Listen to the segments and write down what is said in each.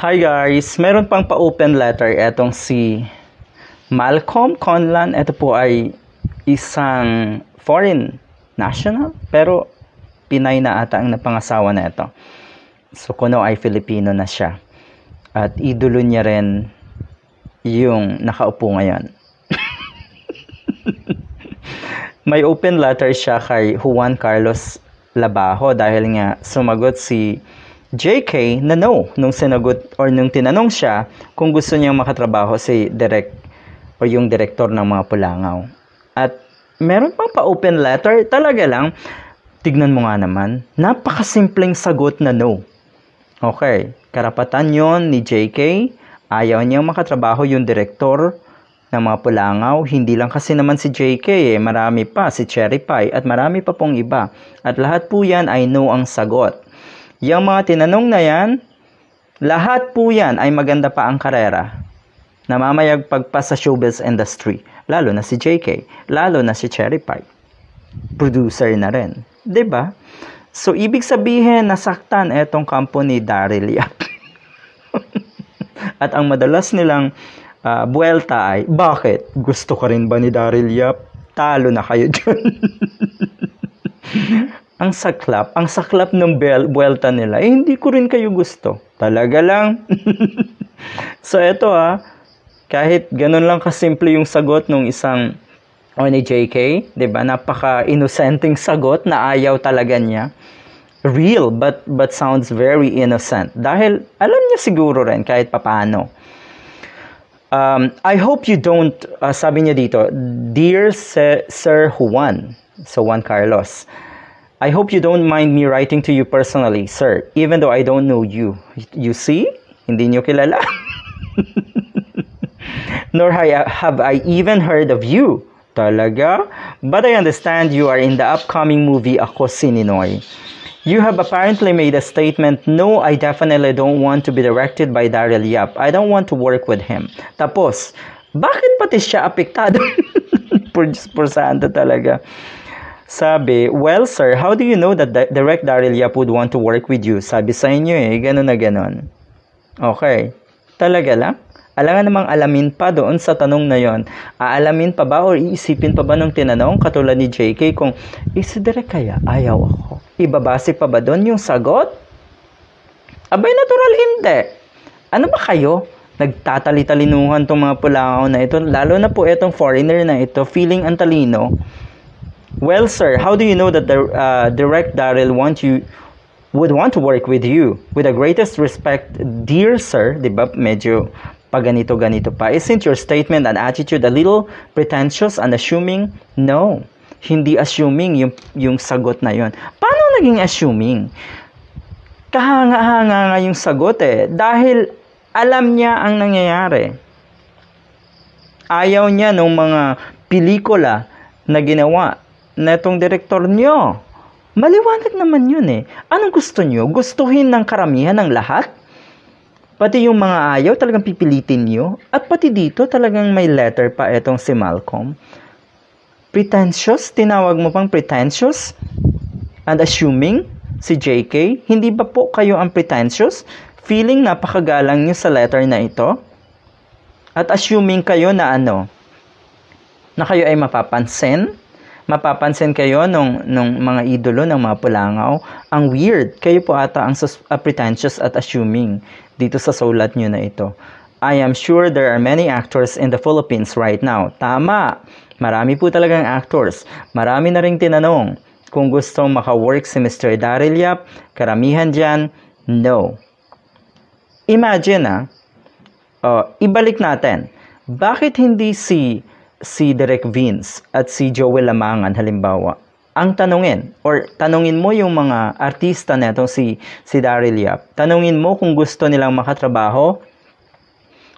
Hi guys, meron pang pa-open letter etong si Malcolm Conlan. Ito po ay isang foreign national pero Pinay na ata ang napangasawa na ito. So kuno ay Filipino na siya. At idolo niya rin yung nakaupo ngayon. May open letter siya kay Juan Carlos Labajo dahil nga sumagot si JK na no nung sinagot or nung tinanong siya kung gusto niyang makatrabaho si o yung direktor ng mga Pulangaw. At meron pang pa-open letter, talaga lang, tignan mo nga naman, napakasimpleng sagot na no. Okay, karapatan yon ni JK, ayaw niyang makatrabaho yung direktor ng mga Pulangaw. Hindi lang kasi naman si JK marami pa, si Cherry Pie at marami pa pong iba. At lahat po yan ay no ang sagot. Yung mga tinanong na yan, lahat po yan ay maganda pa ang karera. Namamayagpag pa sa showbiz industry. Lalo na si JK, lalo na si Cherry Pie. Producer na rin. 'Di ba? So, ibig sabihin, nasaktan etong kampo ni Daryl Yap. At ang madalas nilang buwelta ay, bakit? Gusto ka rin ba ni Daryl Yap? Talo na kayo dyan. Ang saklap ng buwelta nila, hindi ko rin kayo gusto. Talaga lang. So, eto kahit ganun lang kasimple yung sagot nung isang ni JK, 'di ba? Napaka-innocenting sagot na ayaw talaga niya. Real but sounds very innocent. Dahil alam niya siguro rin kahit papaano. I hope you don't, sabi niya dito, Dear Sir Juan, so Juan Carlos, I hope you don't mind me writing to you personally, sir, even though I don't know you. You see? Hindi niyo kilala. Nor have I even heard of you. Talaga? But I understand you are in the upcoming movie Ako si Ninoy. You have apparently made a statement, no, I definitely don't want to be directed by Daryl Yap. I don't want to work with him. Tapos, bakit pati siya apektado? Pursanta talaga. Sabi, well sir, how do you know that direct Daryl Yap would want to work with you? Sabi sa inyo ganun na ganun. Okay, talaga lang? Alangan namang alamin pa doon sa tanong na yon. Aalamin pa ba o iisipin pa ba nung tinanong katulad ni JK kung isidirect kaya ayaw ako? Ibabase pa ba doon yung sagot? Abay natural hindi. Ano ba kayo? Nagtatali-talinuhan tong mga Pulangaw na ito, lalo na po itong foreigner na ito, feeling ang talino. Well, sir, how do you know that the direct Daryl would want to work with you? With the greatest respect, dear sir, di ba? Medyo paganito-ganito pa. Isn't your statement and attitude a little pretentious and assuming? No, hindi assuming yung sagot na yon. Paano naging assuming? Kahanga-hanga nga yung sagot dahil alam niya ang nangyayari. Ayaw niya ng mga pelikula na ginawa na itong direktor nyo. Maliwanag naman yun Anong gusto nyo? Gustuhin ng karamihan ng lahat? Pati yung mga ayaw talagang pipilitin nyo? At pati dito talagang may letter pa itong si Malcolm. Pretentious? Tinawag mo pang pretentious? And assuming si JK? Hindi ba po kayo ang pretentious? Feeling napakagalang nyo sa letter na ito? At assuming kayo na na kayo ay mapapansin? Mapapansin kayo nung mga idolo ng mga Pulangaw, ang weird. Kayo po ata ang pretentious at assuming dito sa sulat nyo na ito. I am sure there are many actors in the Philippines right now. Tama. Marami po talagang actors. Marami na ring tinanong kung gustong maka-work si Mr. Daryl Yap. Karamihan dyan, no. Imagine ibalik natin. Bakit hindi si Direk Vince at si Joel Lamangan halimbawa, ang tanungin mo yung mga artista na itong si Daryl Yap, tanungin mo kung gusto nilang makatrabaho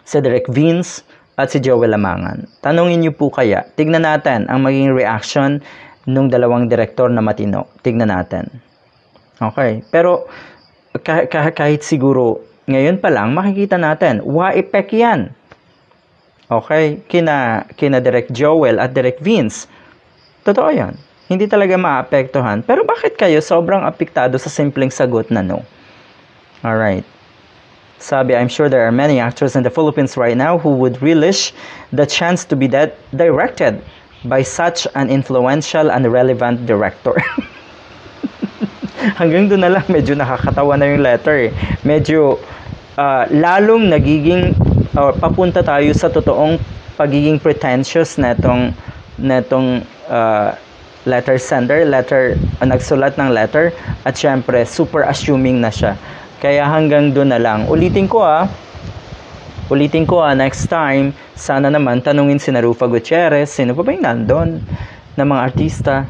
si Direk Vince at si Joel Lamangan. Tanungin niyo po kaya, tignan natin ang maging reaction ng dalawang direktor na matino. Tignan natin. Okay, pero kahit siguro ngayon pa lang makikita natin, wa-epek yan. Okay, kina Direk Joel at Direk Vince. Totoo yan. Hindi talaga maapektuhan. Pero bakit kayo sobrang apektado sa simpleng sagot na no? Alright. Sabi, I'm sure there are many actors in the Philippines right now who would relish the chance to be directed by such an influential and relevant director. Hanggang doon na lang, medyo nakakatawa na yung letter eh. Medyo lalong nagiging papunta tayo sa totoong pagiging pretentious netong letter sender, nagsulat ng letter, at syempre super assuming na siya. Kaya hanggang doon na lang. Ulitin ko next time, sana naman tanungin si Rufa Gutierrez, sino pa ba yung nandun na mga artista,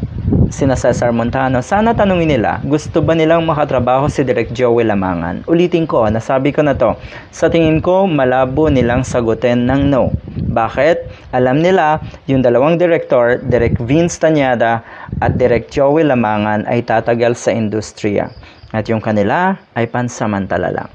sina Cesar Montano. Sana tanungin nila, gusto ba nilang makatrabaho si Direk Joey Lamangan? Ulitin ko, nasabi ko na to. Sa tingin ko, malabo nilang sagutin ng no. Bakit? Alam nila, yung dalawang direktor, Direk Vince Tañada at Direk Joey Lamangan ay tatagal sa industriya. At yung kanila ay pansamantala lang.